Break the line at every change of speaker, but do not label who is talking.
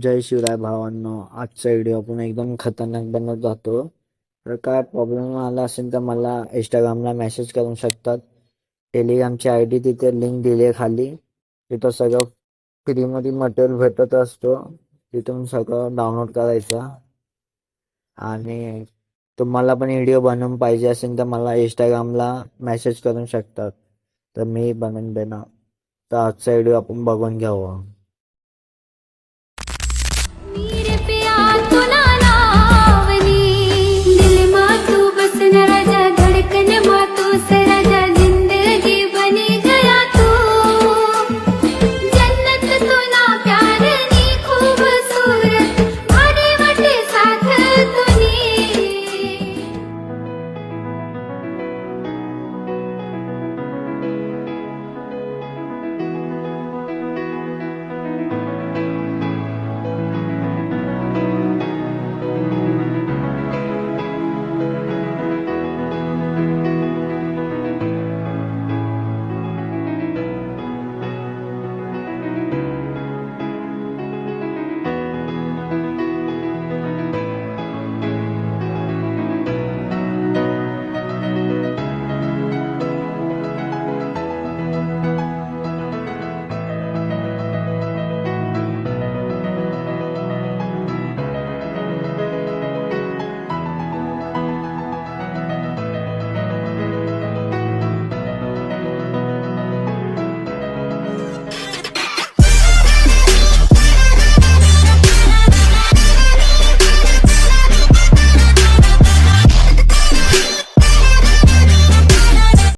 जय शिवराय भावांनो, आजचा व्हिडिओ आपण एकदम खतरनाक बनवत जातो. तर काय प्रॉब्लेम आला असेल तर मला इंस्टाग्रामला मेसेज करू शकतात. टेलिग्रामची ID तिथे लिंक दिली आहे खाली. तिथं सगळं फ्रीमध्ये मटेरियल भेटत असतो. तिथून सगळं डाउनलोड करायचं. आणि तुम्हाला पण व्हिडिओ बनवून पाहिजे असेल तर मला इंस्टाग्रामला मेसेज करू शकतात, तर मी बनवून देणार. तर आजचा व्हिडिओ आपण बघून घ्यावा.
मेरे पिया तुला लावणी दिल मा तू बसन राजा धडकन मा तू सरा